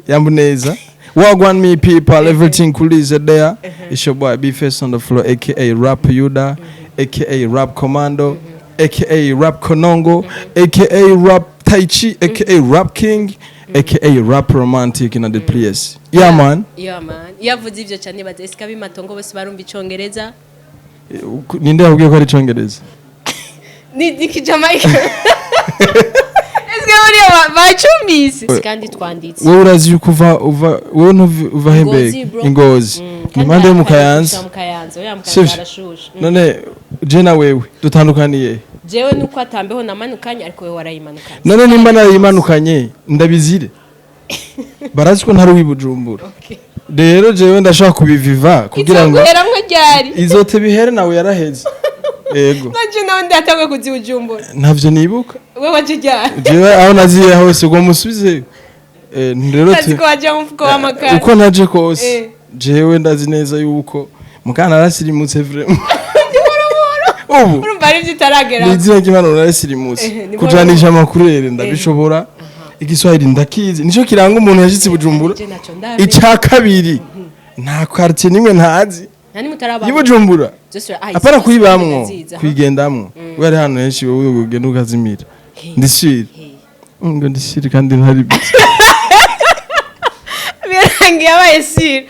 Yambuneza. Wagwan me people, everything cool is there. It's your boy B-Face on the floor, aka Rap Yuda, aka Rap Commando, aka Rap Konongo, aka Rap Tai Chi, aka Rap King, aka Rap Romantic in the place. Yeah man. Yeah man. Yavuze ivyo cyane bazeska bimatongo bose barumva icongereza. Ninde yabwiye ko ari icongereza? Ni kijamaika. Eske muri bacumbise kandi twanditse. Wowe urazi kuva wowe uva hembege ingozi. Nimande mu Kayanza. Oya mu Kayanza arashusha. None je na wewe dutandukaniye. Jewe nuko atambeho namanukanye ariko wewe warayimanukanye. None nimba narayimanukanye ndabizire. Barazi ko ntari wibujumbura. Rero jewe ndashaka kubiviva kugira ngo izote bihere nawe yaraheze. Ego. Nanje nawe ndatangwe kuzibujumbura. Ntavyo nibuka. Wewe waje ryari? Jewe aho naziye hose ngo musubize. Rero ko waje mu mfuko w'amakara. Uko naje kose. Jewe ndazi neza yuko mukana arasirimutse vraiment. Ubu. Urumva ari byitaragera. Nizira kimano arasirimutse. Kujanisha amakuru ndabishobora. Igiswahili ndakizi nico kiranga umuntu yashitse bujumbura. Icya kabiri nta quartier nimwe ntazi. Nani mutaraba. Yibujumbura. Apara kuyibamwo kwigendamwo. Wari hano henshi wowe ugenda ukazimira. Ndishira. Ngo ndishira kandi ntari bitse. Birangiye abaye sire.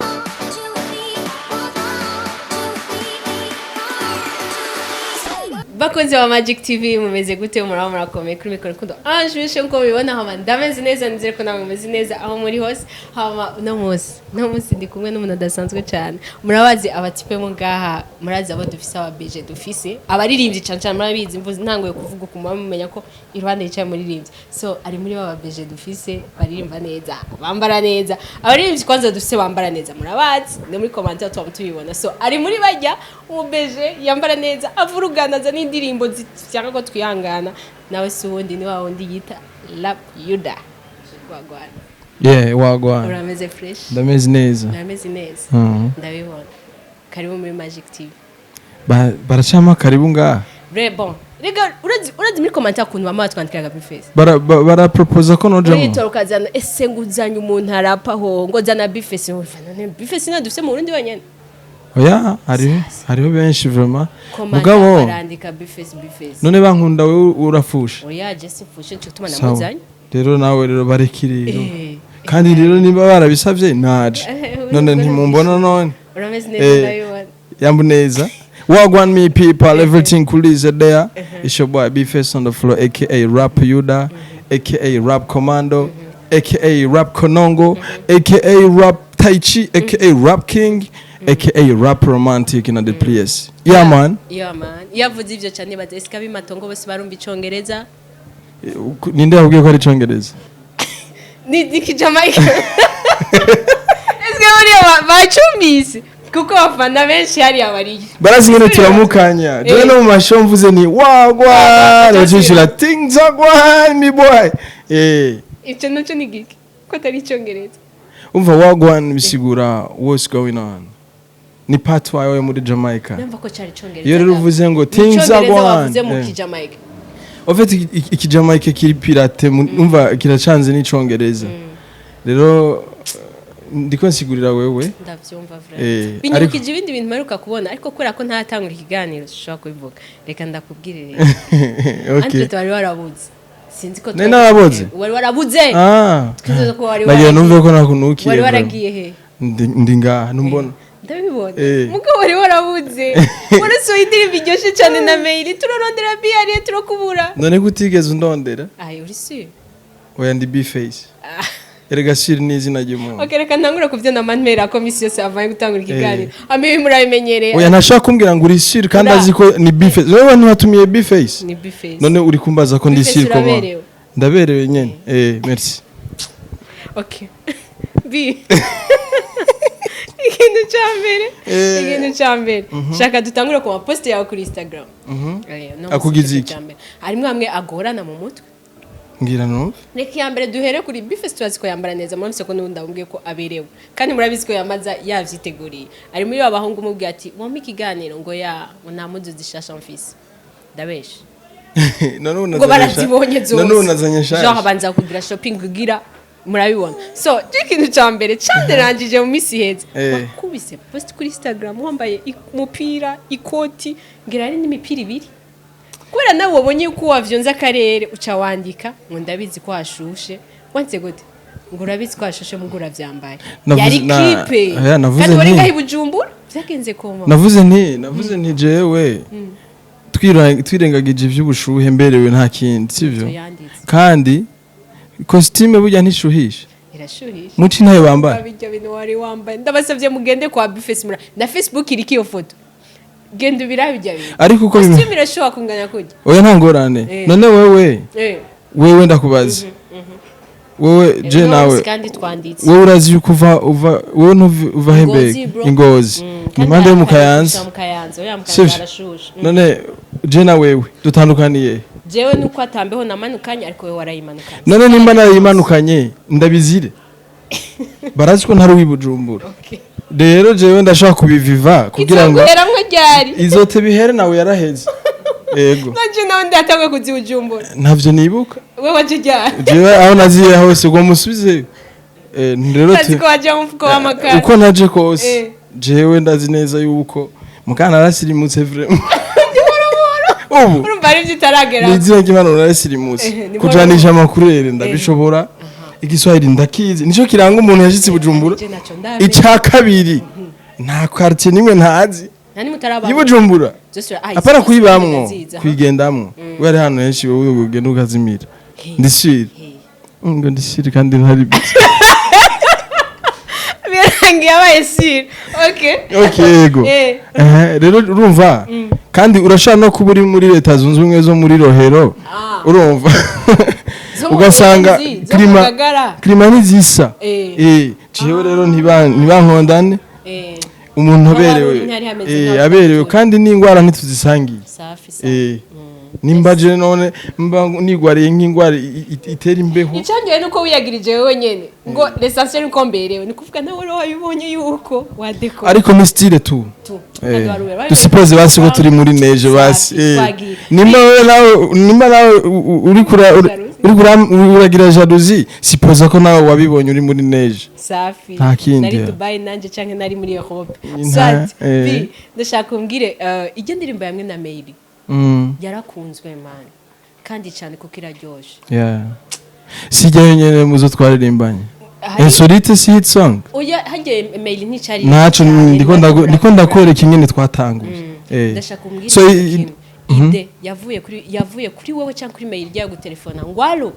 Bakunze wa Magic TV mumeze gute muraba murakomeye kuri mikoro kundo Ange Minouche nko bibona hama ndameze neza nizere ko namwe mumeze neza aho muri hose hama no munsi ndi kumwe n'umuntu adasanzwe cyane murabazi abatipe mu ngaha murazi abo dufise aba BG dufise abaririmbyi cyane murabizi mvuze ntangoye kuvuga kumva mumenya ko iruhande yicaye muririmbyi so ari muri baba BG dufise baririmba neza bambara neza abaririmbyi kwanza dufise bambara neza murabazi no muri commentaire tubibona so ari muri bajya umu BG yambara neza avurugana za indirimbo zitanga ko twihangana nawe si wundi ni wa wundi yita Rap Yuda wagwana wagwana urameze fresh ndameze neza ndabibona karibu muri Magic TV baracama karibu nga bon rega urazi muri commentaire kuntu bama twandikiraga kuri face bara propose ko noje mu ukazana ese nguzanya umuntu arapa ho ngo zana bifese none bifese na dufise mu Burundi wenyene oya hariho benshi vraiment mugabo barandika bifese none bankunda wewe urafusha oya just fushe cyo tuma namuzanya rero nawe rero barekiriro kandi rero niba barabisavye naje none ntimumbona none urameze neza nayo yambuneza Wagwan me people, everything cool is there. It's your boy B-Face on the floor, aka Rap Yuda, aka Rap Commando, aka Rap Konongo, aka Rap Tai Chi, aka Rap King, aka Rap Romantic in the place. Yeah man. Yavuze ivyo cyane bazeska bimatongo bose barumva icongereza. Ninde yabwiye ko ari icongereza? Ni kijamaika. Eske muri bacumbise. Kuko bafana benshi hari abari barazi ngene turamukanya je no mu masho mvuze ni wagwa rajishira things agwa mi boy icyo naco ni giki ko atari icongereza umva wagwa bisigura what's going on ni part wawe muri Jamaica numva ko cyari icongereza yo rero uvuze ngo things agwa bavuze mu kijamaika en fait iki Jamaica kiri pirate umva kiracanze n'icongereza rero ndiko nsigurira wewe ndavyumva vraiment binyukije ibindi bintu maruka kubona ariko kubera ko ntatangura ikiganiro ushobora kubivuga reka ndakubwirire okay ante wari warabuze sinzi ko narabuze wari warabuze twizo ko wari nagiye numve ko nakunukiye wari waragiye he ndi ngaha numbona ndabibona muko wari warabuze waraso indirimbo iryoshe cyane na mail turarondera biari turakubura none gutigeze undondera uri si oya ndi B-Face erega shiri n'izina ry'umuntu okay reka ntangura kuvyo na manmera komisiyo se avaye gutangura ikiganiro amibi murabimenyereye oya nashaka kumbwira ngo uri shiri kandi aziko ni B-Face wewe ntwatumiye B-Face ni B-Face none uri kumbaza ko ndi shiri ko ndaberewe nyene merci okay B ikintu cyambere shaka dutangura ku post yawe kuri Instagram akugize iki harimo hamwe agorana mu mutwe ngira no reka yambere duhere kuri B-Face twaziko yambara neza murabise ko n'undi ndabwiye ko aberewe kandi murabizi ko yamaza yavyiteguriye ari muri abahungu mubwiye ati wampa ikiganiro ngo nta mudu zishasha mfise ndabesha ngo barazibonye zose none unazanye shaje genre banza kugira shopping kugira murabibona so ikintu cya mbere cyaderangije mu misi heza bakubise post kuri Instagram wambaye umupira ikoti ngira ari n'imipira ibiri kubera nawe wabonye uko wavyonze akarere uca wandika ngo ndabizi ko hashushe wanze gute ngo urabizi ko hashushe mugura vyambaye yari clipe kandi wari ngahi Bujumbura vyagenze koma navuze nti jewe twirengagije ivy'ubushuhe mberewe nta kindi sivyo kandi costume burya ntishuhisha irashuhisha muci ntayo bambaye bijya bintu wari wambaye ndabasavye mugende kwa buffet na Facebook iriki yo foto genda birabijya bintu ariko uko costume irashoka kunganya kujya oya nta ngorane none wewe ndakubaza wewe je nawe wewe urazi kuva wewe ntuva hembe ingozi nimande yo mukayanza arashusha none je na wewe dutandukaniye jewe nuko atambeho namanukanye ariko wewe warayimanukanye none nimba narayimanukanye ndabizire barazi ko ntari wibujumbura rero jewe ndashaka kubiviva kugira ngo izote bihere nawe yaraheze yego naje nawe ndatangwe kuzibujumbura ntavyo nibuka wewe waje ryari jewe aho naziye hose ngo musubize rero ko waje mu fuko w'amakara uko naje kose jewe ndazi neza yuko mukana arasirimutse vraiment urumva ari byitaragera nizira kimana arasirimutse kujanisha amakurere ndabishobora igiswahili ndakizi nico kiranga umuntu yashitse Bujumbura ica kabiri nta quartier nimwe ntazi Bujumbura apara kuyibamwo kwigendamwo wari hano henshi wowe ugenda ukazimira ndishira ngo ndishira kandi ntari birangiye abaye sir okay yego rero urumva kandi urashaka no kuba uri muri leta zunze ubumwe zo muri Rohero urumva ugasanga klima nizisa jewe rero ntibankondane umuntu aberewe kandi n'ingwara ntituzisangiye nimba je none mba nigwariye nk'ingwara itera imbeho icyangiye nuko wiyagirije wewe nyene ngo l'essentiel uko mberewe ni kuvuga nawe wabibonye yuko wadeko ariko ni style tu dusipoze basi ko turi muri neje basi nimba nawe uragira jalousie sipoza ko nawe wabibonye uri muri neje safi nari Dubai nanje canke nari muri Europe swat bi ndashaka kumbwire ijye ndirimbo yamwe na mail yarakunzwe man kandi cyane kuko iraryoshe sijya nyene muzo twaririmbanye insolite si hit song oya hagiye mail nticari naco ndiko ndakwereka ingene twatanguje ndashaka kumbwira so ide yavuye kuri wowe cyangwa kuri mail rya gutelefona ngwalo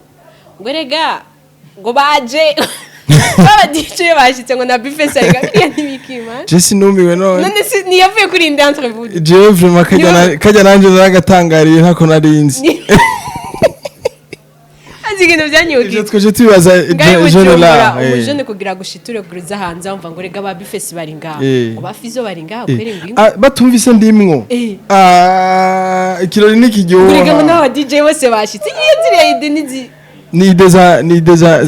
ngwerega ngo baje baba DJ bashitse ngo na buffet arega biriya ntibikima je sinumiwe none ni yavuye kuri inde entre vous je vraiment kajya nanje zagatangariye ntako narinzi azigino byanyuki je twaje tubaza jeune la jeune kugira gushiture guruza hanze umva ngo rega ba buffet bari ngaho ngo bafizo bari ngaho kwere ngo batumvise ndimwo ikirori nikijyo rega ngo na DJ bose bashitse yiziriye ide nizi ni deza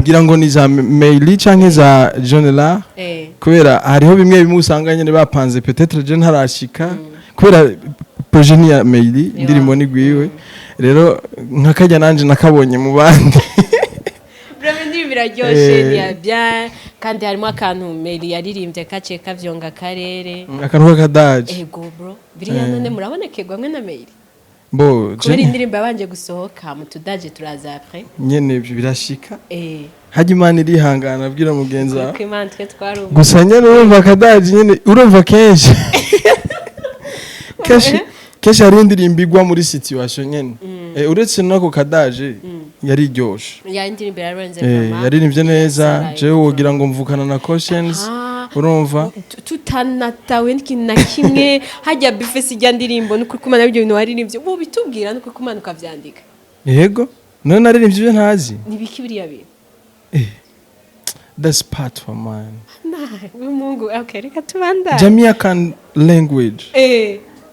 ngira ngo ni za mail canke za journal kubera hariho bimwe bimusanga nyene bapanze peut-être je ntarashika kubera projet ni ya mail ndirimo ni gwiwe rero nkakajya nanje nakabonye mu bandi vraiment ndi biraryoshe ni bien kandi harimo akantu mail yaririmbye kace kavyonga karere akantu kadaje ego bro biriya none murabonekegwa mwe na mail bo kubera indirimbo yabanje gusohoka mu tudaje turaza après nyene ibyo birashika haje imana irihangana abwira mugenza kuko imana twe twarumva gusa nyene urumva kadaje nyene urumva kenshi kenshi hari indirimbo igwa muri situation nyene uretse nako kadaje yari ryoshe ya indirimbo yarenze yaririmbye neza je wogira ngo mvukana na cautions urumva tutanatawe n'ikintu na kimwe hajya buffet ijya ndirimbo nuko kumana ibyo bintu waririmbye bo bitubwira nuko kumanuka vyandika yego none naririmbye ibyo ntazi nibiki biriya bintu that's part for mine Mungu okay reka tubanda Jamaican language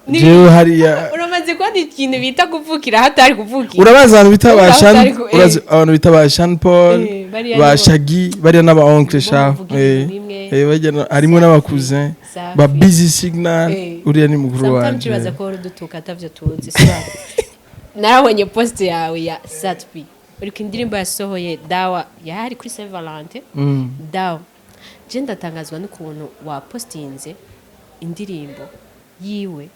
jewe hariya uramaze kwandi ikintu bita kuvukira hatari kuvukira urabaza abantu bita bashan abantu bita bashan Paul bashagi bari n'aba oncle chef bajya harimo n'abakuze ba busy signal uriya ni mukuru wanje sometimes baza ko dutuka atavyo tuzi swa narabonye post yawe ya Satpi uri indirimbo yasohoye dawa yari kuri Saint Valentin dawa je ndatangazwa n'ukuntu wa postinze indirimbo yiwe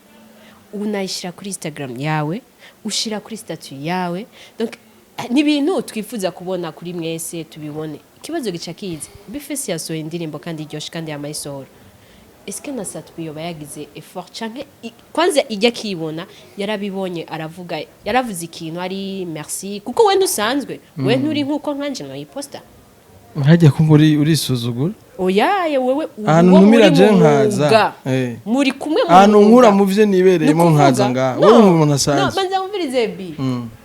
unayishira kuri Instagram yawe ushira kuri statut yawe donc ni ibintu twifuza kubona kuri mwese tubibone ikibazo gica kiza Bifesi yasohoye indirimbo kandi iryoshye kandi yamayisohora eske na Satpi yoba yagize effort canke kwanza ijya kibona yarabibonye aravuga yaravuze ikintu ari merci kuko we ntusanzwe we nturi nkuko nkanje nayiposta hajya ko urisuzugura oyaye wewe ahantu numira je nkaza muri kumwe mu ahantu nkura mu vye nibereyemo nkaza nga wewe umuntu asanzwe no banza mvirize bi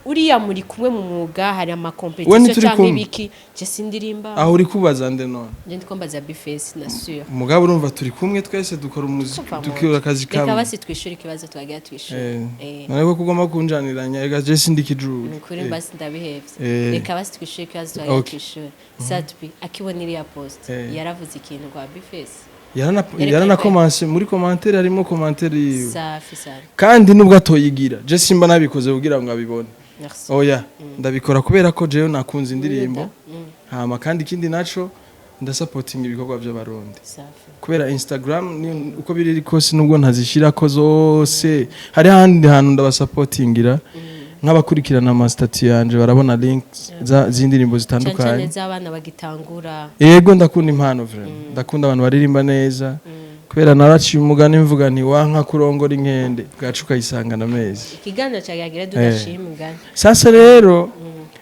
uriya muri kumwe mu mwuga hari ama competition cyangwa ibiki je sindirimba aho uri kubaza nde none je ndiko mbaza Bifesi na sûr mugabo urumva turi kumwe twese dukora umuziki dukora akazi kamwe reka basi twishura ikibazo twagiye twishura nako kugoma kunjaniranya ega je sindikijuru kuri basi ndabihevye reka basi twishura ikibazo twagiye twishura Satpi akibonira ya post yaravuze ikintu kwa Bifesi yarana commence muri commentaire harimo commentaire yiwe safi kandi nubwo atoyigira je simba nabikoze kugira ngo abibone oya ndabikora kubera ko jewe nakunze indirimbo hama kandi kindi naco ndasupporting ibikorwa by'abarundi kubera Instagram uko biri kose nubwo ntazishira ko zose hari handi hantu ndabasupportingira nk'abakurikirana ama statut yanje barabona links z'indirimbo zitandukanye z'abana bagitangura yego ndakunda impano vraiment ndakunda abantu baririmba neza kubera naraciye umugani mvuga nti wanka kurongora inkende bwacu kayisangana mezi ikiganiro cyagira dudashima ingana sasa rero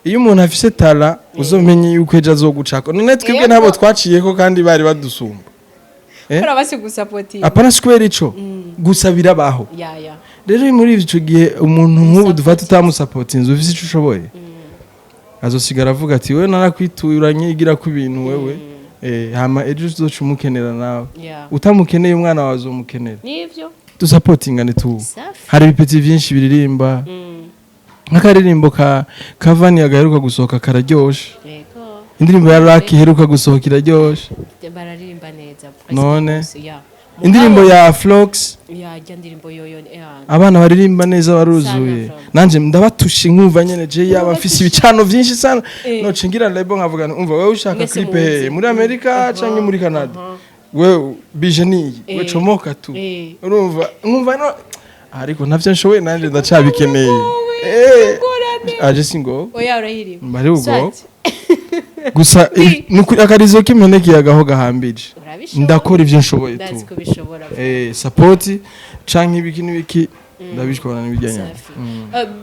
iyo umuntu afise tala uzomenye yuko ejo azogucako none twebwe nabo twaciyeko kandi bari badusumba kora basi gusupporting apana square ico gusabira baho rero muri ico gihe umuntu nk'ubu dufata utamusupportinze ufise ico ushoboye azosigara avuga ati wewe narakwituranye igira ku ibintu wewe hama ejo uzoca umukenera nawe utamukeneye umwana wawe azomukenera nivyo dusupportingane tu hari ibipeti byinshi biririmba nk'akaririmbo ka Vani agaheruka gusohoka kararyoshe indirimbo ya Lucky iheruka gusohoka iraryoshe bararirimba neza none indirimbo ya Flox indirimbo yoyo abana baririmba neza baruzuye nanje ndabatushe nkumva nyene je yaba mfise ibicano byinshi sana no cingira lebo nkavuga umva wewe ushaka clip muri America canke muri Canada wewe bije niyi we comoka tu urumva nkumva no ariko ntavyo nshoboye nanje ndacabikeneye aje singo oya urahiriwe bari ubwo gusa akarizo kimeneke yagaho gahambije ndakora ivyo nshoboye tu support canke ibiki nibiki ndabishobora n'ibijyanye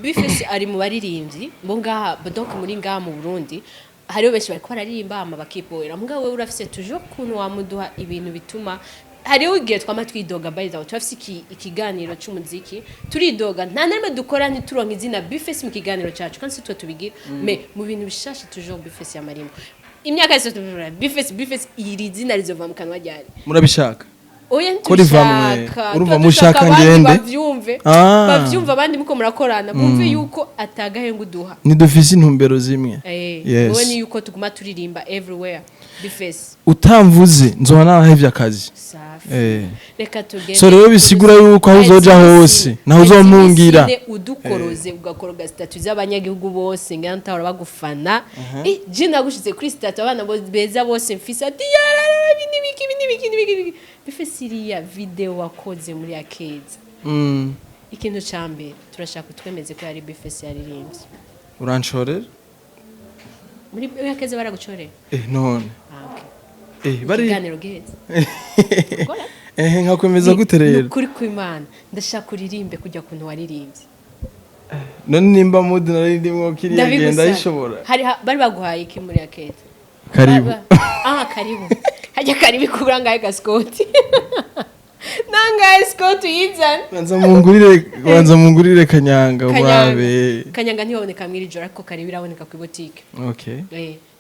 Bifesi ari mu baririmbyi bo ngaha donc muri ngaha mu Burundi hariho benshi bariko baririmba ama bakipoera mugabo wewe urafise toujours kuntu wamuduha ibintu bituma hariho igihe twama twidoga by the way twafise ikiganiro cy'umuziki turidoga nta narime dukora ntituronka izina Bifesi mu kiganiro cyacu kandi twe tubigira mais mu bintu bishasha toujours Bifesi yamarimo imyaka yose tubura Bifesi iri zina rizova mu kanwa ryari murabishaka oya ntishaka urumva mushaka ngende bavyumva abandi muko murakorana bumve yuko atagahenga uduha ni dufise intumbero zimwe wowe ni yuko tuguma turirimba everywhere Bifesi utamvuze nzoba narahevye akazi reka tugende so rero bisigura yuko aho uzoja hose naho uzomungira udukoroze ugakoroga statut z'abanyagihugu bose ngana ntahora bagufana je nagushize kuri statut abana beza bose mfise ati biki Bifesi iriya video wakoze muri akeza ikintu cyambere turashaka twemeze ko yari Bifesi yaririmbye uranshorera muri akeza baragucorera none bari ikiganiro giheze nkakomeza gute rero kuri kw'Imana ndashaka uririmbe kujya kuntu waririmbye none nimba mudi narindimwo kiriya genda yishobora bari baguhaye iki muri akeza karibu karibu hajya karibu kubura ngaye gaskoti nangaye skoti yizana banza mungurire kanyanga urabe kanyanga ntiboneka mwiri joro ariko karibu iraboneka ku boutique okay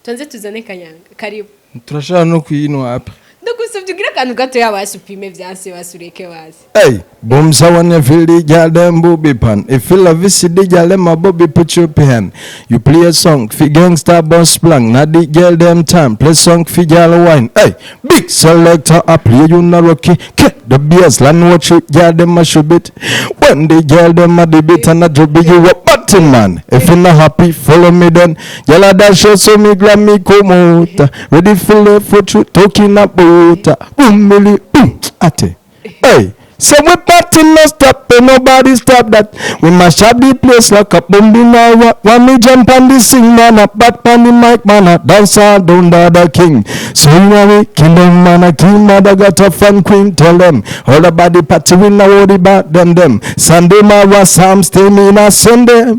tonze tuzane kanyanga karibu turashaka no kwinwa apa ndagusubye ugira akantu gato yabasupime byanse basureke basi. Hey, boom someone you feel the girl them booby pan. If you love this the girl them a booby put your pen. You play a song fi gangsta boss plan. Now the girl them time play song fi girl wine. Hey, big selector I play you na rocky. Get the bass line watch it girl them a show bit. When the girl them a debate and a drop you a button man. If you not happy follow me then. Girl a dash show so me glad me come out. Ready for the foot you talking about. Boom milli boom ate. Hey. So we party no stop, and nobody stop that. We mash up the place like a bombing hour. When me jump on the sing man, a bat on the mic man, a dance all down the king. So we kill them man, a king mother got a fun queen. Tell them all about the party we know all about them. Sunday Mara Sam stay me in a Sunday.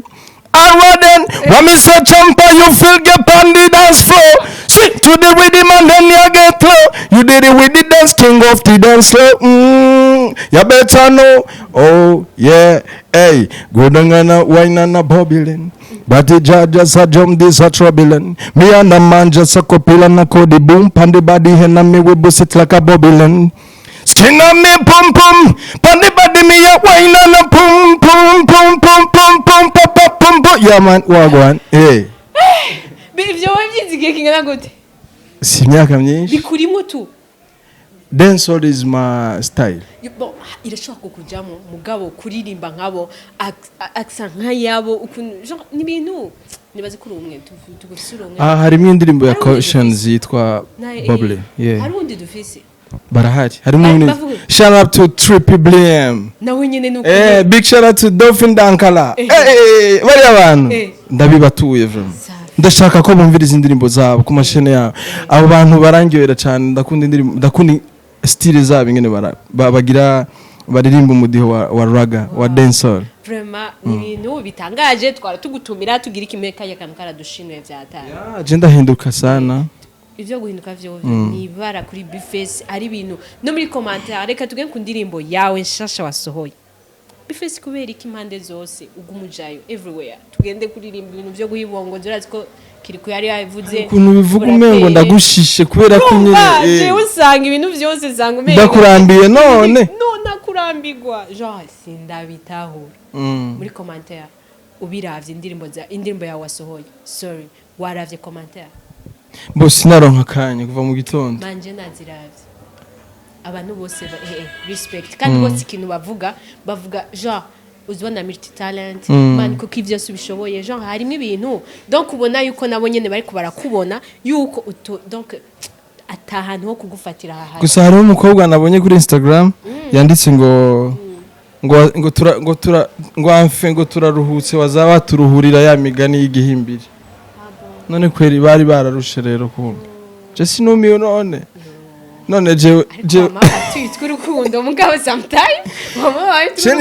Alright then, when me say jumper, you feel get on the dance floor. Swing to the rhythm and then you get low. You did it with the dance king of the dance floor. You better know. Oh yeah, hey, good on a wine and a bobbling. But the judge just a jump this a troubling. Me and the man just a couple and a cody boom. Pan the body hen and me we bust it like a bobbling. Skin on me pum pum, pan the body me a wine and a pum pum pum pum pum pum pum pum pum pum. Yeah man, wagwan, hey. Ibyo wabyizigiye kingana gute? Si myaka myinshi. Bikurimo tu. Dancehall is my style. Bon, irashobora kukujamo mugabo kuririmba nkabo accent nkayabo ukuntu ni bintu nibaze kuri umwe tugufisura umwe. Harimo indirimbo ya Cautions yitwa Bubbly. Yeah. Hari undi dufise. Barahari. Harimo shout out to Triple Blm. Nawe nyene nuko. Big shout out to Dolphin Dankala. Bari abantu. Ndabibatuye vraiment. Ndashaka ko bumviriza indirimbo zabo ku mashene yabo. Abo bantu barangyohera cyane ndakunda indirimbo ndakunda style zabo ingene bagira baririmba umudiho wa raga wa dancehall. Vraiment ni ibintu bitangaje twara tugutumira tugira ikimeka yakantu karadushimwe vyatanga. Ya je ndahinduka sana. Ivyo guhinduka vyo ni bara kuri Bifes ari ibintu no muri commentaire reka tugende ku ndirimbo yawe nshasha wasohoye. Bifes kubera ikimande zose ugumujayo everywhere tugende kuririmba ibintu byo guhibongo urazi ko kiriko yari yavuze ukuntu bivuga umengo ndagushishe kubera ko nyine usanga ibintu byose zanga umengo ndakurambiye none nakurambirwa genre sindabitahura muri commentaire ubiravye indirimbo yawe wasohoye sorry waravye commentaire bo sinaronka kanya kuva mu gitondo manje naziravye abantu bose respect kandi bose ikintu bavuga genre uzibona multi talent man kuko ivyo subishoboye genre harimo ibintu donc ubona yuko nabo nyene bari kubarakubona yuko donc atahantu ho kugufatira hahaye gusa hari umukobwa nabonye kuri Instagram yanditse ngo turaruhutse wazaba turuhurira ya migani y'igihimbiri none kweri bari bararushe rero kumva je sinumiyo none je twurukundo mugabo sometime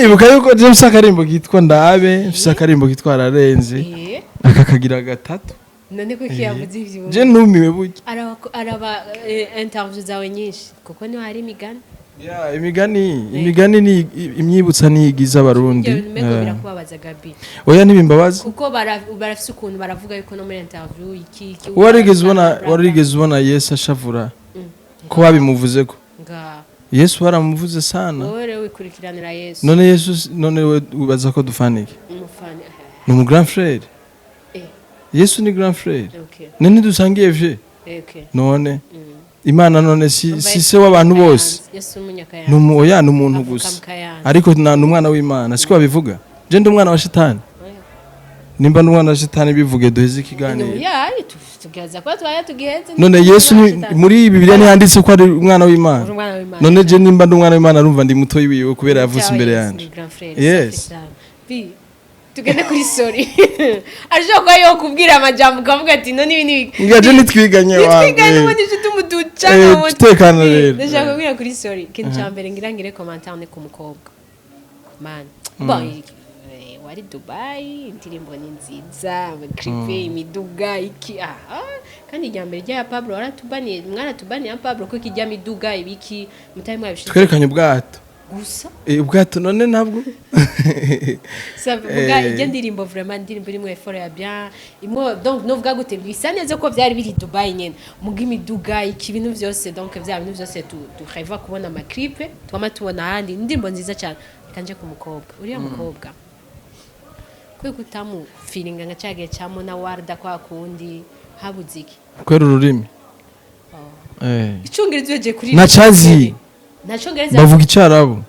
nibuka yuko je msakarimbo kitwa ndabe msakarimbo kitwa rarenze akakagira gatatu none ko kiyavuze ivyo je numiwe buke araba interview zawe nyinshi kuko ni hari imigani ya imigani ni imyibutsa niyigiza abarundi birakubabaza Gabi oya nibimbabaza kuko barafise ukuntu baravuga yuko no muri interview iki warigeze ubona Yesu ashavura ko babimuvuze ko Yesu baramuvuze sana wowe wikurikiranira Yesu none Yesu none we ubaza ko dufanike umufani ni mu grand frère Yesu ni grand frère none dusangiye vye none Imana none si se w'abantu bose Yesu umunyakaya oya n'umuntu gusa ariko n'umwana w'Imana siko babivuga je ndi umwana wa shitani nimba n'umwana wa shitani bivuge duheze ikiganiro ya tugaza kwa twaya tugiheze none Yesu muri Bibiliya ntihanditse ko ari umwana w'Imana none je nimba ndi umwana w'Imana urumva ndi muto yiwe kubera yavutse imbere yanje yes tugende kuri sorry ariko ko yo kubwira amajambo kavuga ati none ibintu ngaje nitwiganye wawe twiganye ubundi tumuduca no tekana rero ndashaka kubwira kuri sorry kintu cyambere ngirangire commentaire ne ku mukobwa man bon wari Dubai indirimbo ni nziza clipe imiduga iki kandi ijyambere rya Pablo waratubaniye mwana tubaniye Pablo ko kijya miduga ibiki mutayi mwabishije twerekanye ubwato gusa ubwato none ntabwo savuga ijye ndirimbo vraiment ndirimbo rimwe effort ya bien imwe donc novuga gute bisa neza ko byari biri Dubai nyene muga imiduga ibintu byose donc bya bintu byose tureva kubona ama clip twama tubona handi indirimbo nziza cyane kanje ku mukobwa uriya mukobwa kwe gutamu feeling nga cyage cyamo na warda kwa kundi habuziki kwera ururimi icyongereza yeje kuri nacazi bavuga icyarabu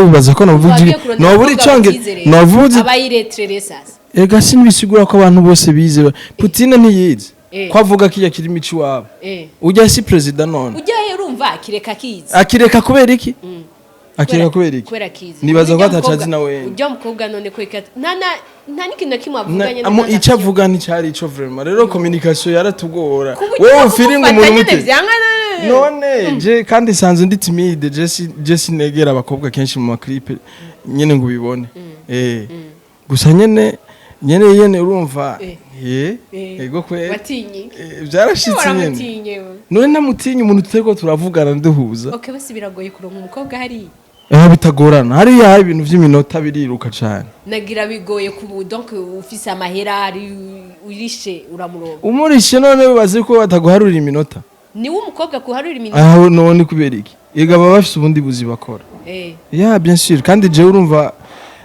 ubaza ko navuga noburi icyongereza navuze abayiretrere sasa ega sinbisigura ko abantu bose bize Putin ntiyize ko avuga kiya kirimi ciwabo ujya si president none ujya urumva akireka kize akireka kubera iki akireka kubera iki nibaza ko atacazi nawe ujya mukobwa none kweka nta nikintu kimwe avuganye icyo avuga nticyari ico vraiment rero communication yaratugora wowe feeling umuntu mute none je kandi sanze ndi timide je sinegera abakobwa kenshi mu maklipe nyene ngo ubibone gusa nyene urumva ego kwe watinyi byarashitse nyene none namutinye umuntu tuteko turavugana nduhuza okay basi biragoye kuronka umukobwa hari bitagorana hariya ibintu by'iminota biriruka cyane nagira bigoye ku donc ufise amahera ari urishe uramurongo umurishe none bibaze ko bataguharurira iminota ni umukobwa kuharurira iminota none kubera iki yega baba bafise ubundi buzi bakora bien sûr kandi je urumva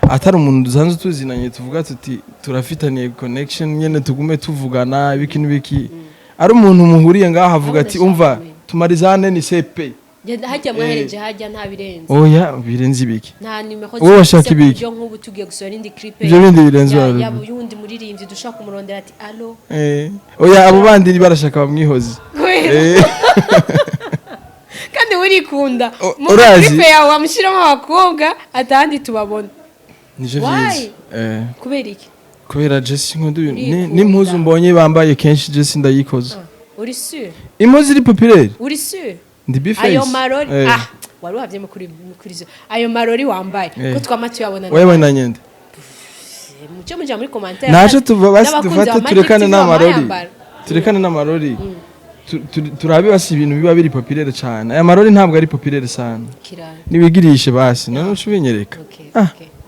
atari umuntu dusanzwe tuzinanye tuvuga tuti turafitaniye connection nyene tugume tuvugana biki ari umuntu muhuriye ngaha avuga ati umva tumarizane ni CP hajya mwahereje hajya nta birenze oya birenze ibiki nta nimero wowe washaka ibiki byo nk'ubu tugiye gusora indi clip ibyo bindi birenze yaba yundi muririmbyi dushaka kumurondera ati allo oya abo bandi barashaka bamwihoze kandi urikunda mu clip yawe wamushiramo abakobwa atandi tubabona nije vyiza kubera iki kubera Jesse nkundu n'impuzu mbonye bambaye kenshi Jesse ndayikoze uri sûr impuzu iri populaire uri sûr ndi biface ayo marori wari uhavye kuri zo ayo marori wambaye ko twamatu yabona wewe na nyende mucyo muja muri commentaire naje basi dufate turekane n'amarori turabe basi ibintu biba biri populaire cyane aya marori ntabwo ari populaire sana nibigirishe basi none ushubinyereka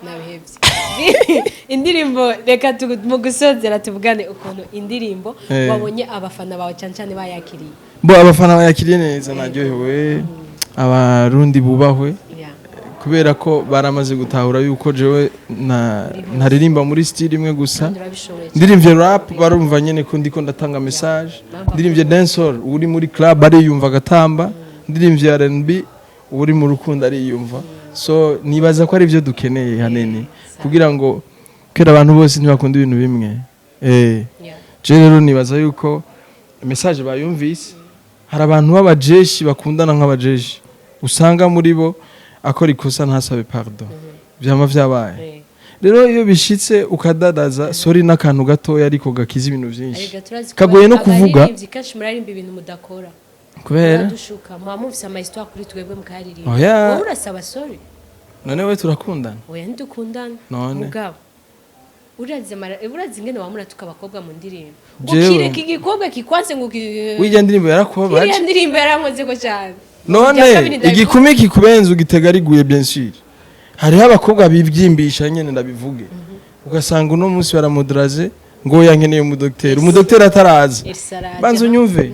nabihevye indirimbo reka mu gusozera tuvugane ukuntu indirimbo wabonye abafana bawe cyane bayakiriye bo abafana bayakiriye neza naryohewe abarundi bubahwe kubera ko baramaze gutahura yuko jewe ntaririmba muri style imwe gusa ndirimvye rap barumva nyene ko ndiko ndatanga message ndirimvye dancehall uri muri club ari yumva gatamba ndirimvye R&B uri mu rukundo ari yumva so nibaza ko ari byo dukeneye hanene kugira ngo kera abantu bose ntibakunda ibintu bimwe je rero nibaza yuko message bayumvise hari abantu b'abajeshi bakundana nk'abajeshi usanga muri bo akora ikosa ntasabe pardon byama vyabaye rero iyo bishitse ukadadaza sorry n'akantu gatoya ariko gakiza ibintu byinshi kagoye no kuvuga kashi murarimba ibintu mudakora kubera dushuka mwamufise ama histoire kuri twebwe mukaririmba wowe urasaba sorry none we turakundana oya ndukundana mugabo urazi ingene wamura tukabakobwa mu ndirimbo ukireka igikobwa kikwanse ngo wijya ndirimbo yarakubabaje iriya ndirimbo yarankoze ko cyane none igikumi kikubenza ugitega riguye bien sûr hariho abakobwa bibyimbisha nyene ndabivuge ugasanga uno munsi baramudraze ngo yankeneye umudokiteri ataraza banzo nyumve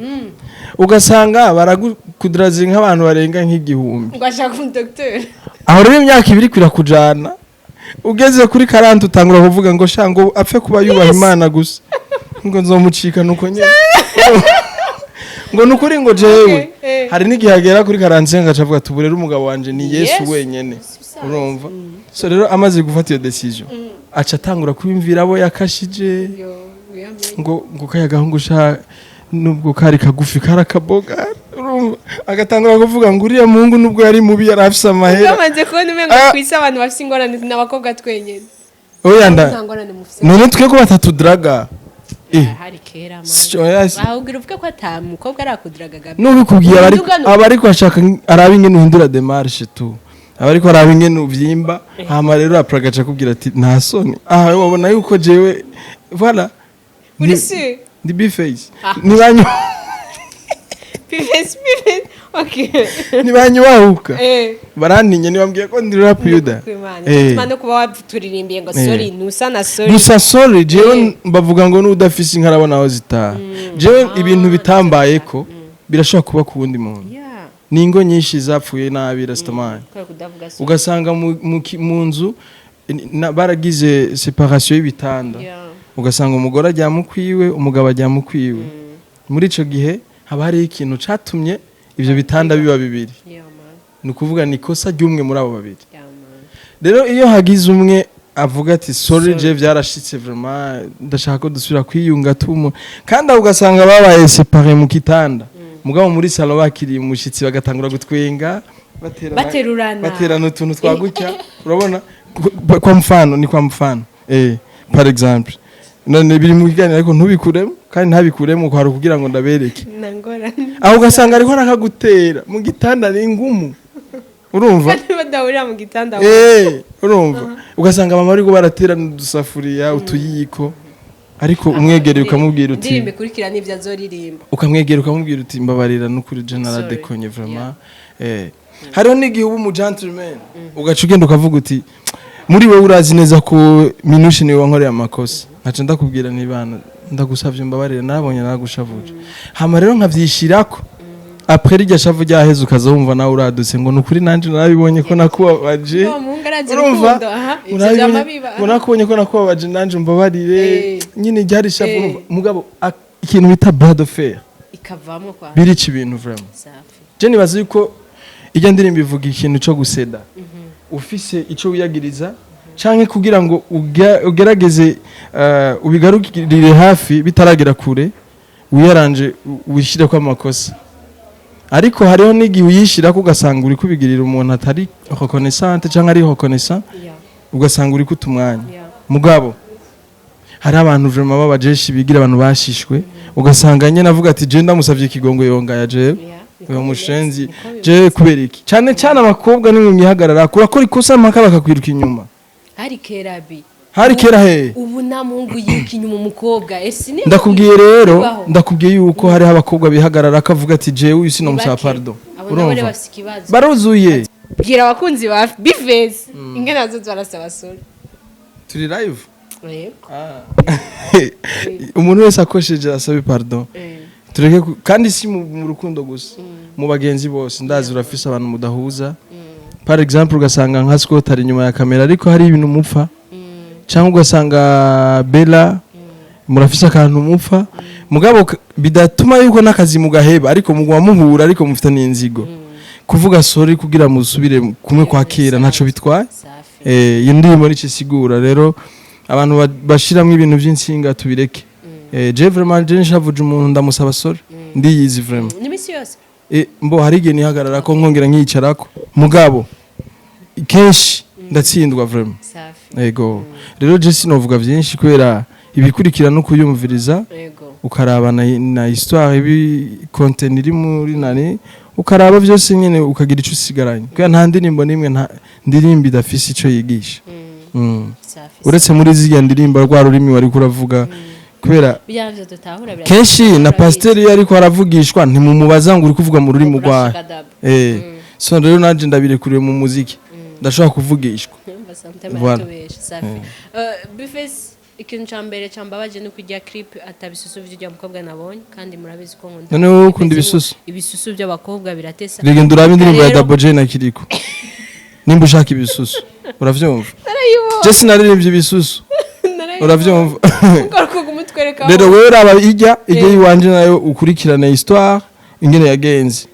ugasanga barakudraze nk'abantu barenga nk'igihumbi ugashaka umudokiteri aho rero imyaka ibiri kwirakujana ugeze kuri 40 utangura kuvuga ngo shango apfe kuba yubaha Imana gusa ngo nzomucika nuko nyene ngo nukuri ngo jewe hari n'igihagera kuri 45 ngacavuga tuburera umugabo wanje ni Yesu wenyene urumva so rero amaze gufata iyo decision aca atangura kwimvira abo yakashije ngo kayagahungu sha nubwo kari kagufi karakaboga urumva agatangura kuvuga ngo uriya Mungu nubwo yari mubi yarafise amahera umaze kubona umengo kwisa abantu bafise ingorane n'abakobwa twenyene oya none twe ko batatudraga hari kera bahubwira uvuga ko atamukobwa arakudragaga n'ubikubwiye abari ko ashaka arabi ingene uhindura démarche tu abari ko arabi ingene uvyimba hama rero apragaca kubwira ati nta soni wabona yuko jewe voilà uri si ndi biface nibanyu Bifes okay ntibanyubahuka barantinye ntibambwiye ko ndi rap yuda no kuba waturirimbiye ngo sorry nusa na sorry gusa sorry jewe bavuga ngo n'udafise inkarabona aho zitaha jewe ibintu bitambaye ko birashobora kuba ku wundi muntu ningo nyinshi zapfuye nabi rastamani ugasanga mu nzu baragize separation y'ibitanda ugasanga umugore ajya mukwiwe umugabo ajya mukwiwe muri ico gihe haba hari ikintu catumye ivyo bitanda biba bibiri ni ukuvuga ni kosa ry'umwe muri abo babiri rero iyo hagize umwe avuga ati sorry je vyarashitse vraiment ndashaka ko dusubira kwiyunga tumu kandi ugasanga babaye séparé mu kitanda mugabo muri salon bakiriye umushitsi bagatangura gutwenga baterana utuntu twagutya urabona kwa mfano par exemple none biri mu kiganiro ariko ntubikuremo kandi ntabikuremo kwaro kugira ngo ndabereke aho ugasanga ariko arakagutera mu gitanda n'ingumu urumva badahurira mu gitanda urumva ugasanga mama ariko baraterana udusafuriya utuyiko ariko umwegereye ukamubwira uti ndirimbe kurikira n'ivyo azoririmba ukamwegera ukamubwira uti mbabarira n'ukuri general dekonye vraiment hariho n'igihe uba mu gentleman ugaca ugenda ukavuga uti muri wewe urazi neza ko Minouche niwe wankoreye amakosa ntaca ndakubwira nibana ndagusavye mbabarira nabonye nagushavuje hama rero nkavyishirako après iryo shavu ryaheze ukaza wumva nawe uradutse ngo nukuri nanje narabibonye ko nakubabaje urumva unakubonye ko nakubabaje nanje mbabarire nyine ryari shavu mugabo ikintu bita bras de fer ikavamo kwa birica ibintu vraiment je nibaza yuko ijya ndirimba ivuga ikintu cyo guseda ufise ico wiyagiriza canke kugira ngo ugerageze ubigarukirire hafi bitaragera kure wiyaranje wishire kwa makosa ariko hariho n'igihe uyishira ko ugasanga uri kubigirira umuntu atari reconnaissante canke ari reconnaissant ugasanga uri kutumwanya mugabo hari abantu vraiment babajeshi bigira abantu bashishwe ugasanga nyene avuga ati je ndamusavye ikigongo yonga ya jewe uyo mushenzi je kubera iki cyane abakobwa nimwe myihagarara kurakora ikosa mpaka bakakwiruka inyuma hari kera he ubu na mungu yiki inyuma umukobwa esine ndakubwiye yuko hari abakobwa bihagarara akavuga ati je uyu sino musaba pardon urumva baruzuye bwira abakunzi ba Bifes ingena zo barasaba sorry turi live umuntu wese akosheje asabe pardon tureke kandi si mu rukundo gusa mu bagenzi bose ndazi urafise abantu mudahuza par exemple ugasanga nka Scott ari nyuma ya kamera ariko hari ibintu mupfa cyangwa ugasanga Bella murafise akantu mupfa mugabo bidatuma yuko nakazi mugaheba ariko mugwa muhura ariko mufite n'inzigo kuvuga sorry kugira musubire kumwe kwa kera ntaco bitwaye iyo ndimo nici sigura rero abantu bashiramwe ibintu by'insinga tubireke je vraiment je nshavuje umuntu ndamusaba sorry ndiyizi vraiment nimisi yose mbo hari igihe nihagarara ko nkongera nkiyicarako mugabo kenshi ndatsindwa vraiment yego rero je sinovuga byinshi kwera ibikurikira no kuyumviriza ukaraba na histoire ibi content iri muri nani ukaraba byose nyene ukagira ico usigaranye kwera nta ndirimbo nimwe nta ndirimbo idafise ico yigisha uretse muri ziya ndirimbo rwa rurimi wari kuravuga kubera kenshi na pasiteri ariko aravugishwa ntimumubaza ngo uri kuvuga mu rurimi rwawe so rero nanje ndabirekuriye mu muziki ndashobora kuvugishwa Bifes ikintu cyambere cyambabaje no kujya clip atabisusu by'ujya mukobwa nabonye kandi murabizi ko nkunda none ukunda ibisusu by'abakobwa biratesa rege ndurabe indirimbo ya Double J na Kiriko nimba ushaka ibisusu uravyumva je sinaririmbye ibisusu uravyumva rero wewe raba ijya yiwanje nayo ukurikirana histoire ingene yagenze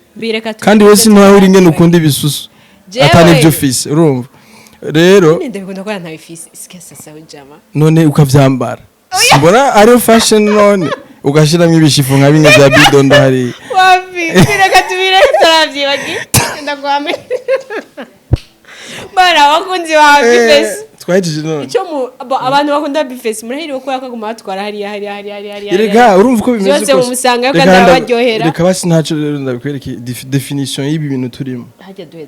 kandi we sinwaho uri ingene ukunda ibisusu atani byo fise urumva rero none ukavyambara mbona ari fashion none ugashiramwe ibishifu nka bimwe bya bidondo hari wapi bireka tubire taravyibagi ndakwame bara wakunzi wa Bifes twahejije none icyo abantu bakunda Bifes murahiriwe ko yakaguma batwara hari rega urumva uko bimeze byose mumusanga kandi abaryohera reka basi ntaco rero ndabikwereke definition y'ibi bintu turimo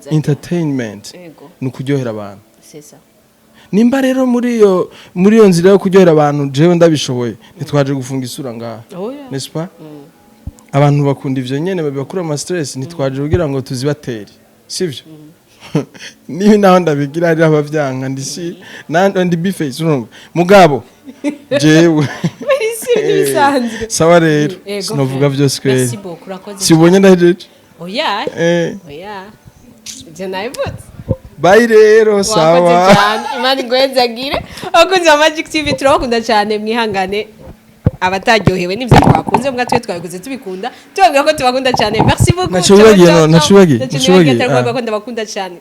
entertainment no kuryohera abantu nimba rero muri iyo nzira yo kuryohera abantu jewe ndabishoboye nitwaje gufunga isura ngaha n'est-ce pas abantu bakunda ivyo nyene babakura ama stress nitwaje kugira ngo tuzibatere sivyo nibi naho ndabigira ari abavyanka ndishi nando ndi biface urumva mugabo jewe bisanzwe sawa rero sinovuga vyose kweli merci beaucoup urakoze sibonye ndahejeje oya oya je nayibutse bye rero sawa imana igwenzagire abakunzi ba Magic TV turabakunda cyane mwihangane abataryohewe n'ivyo twakunze mbwa twe twabikoze tubikunda tubabwira ko tubakunda cyane merci beaucoup nacubagiye nacubagiye ko ndabakunda cyane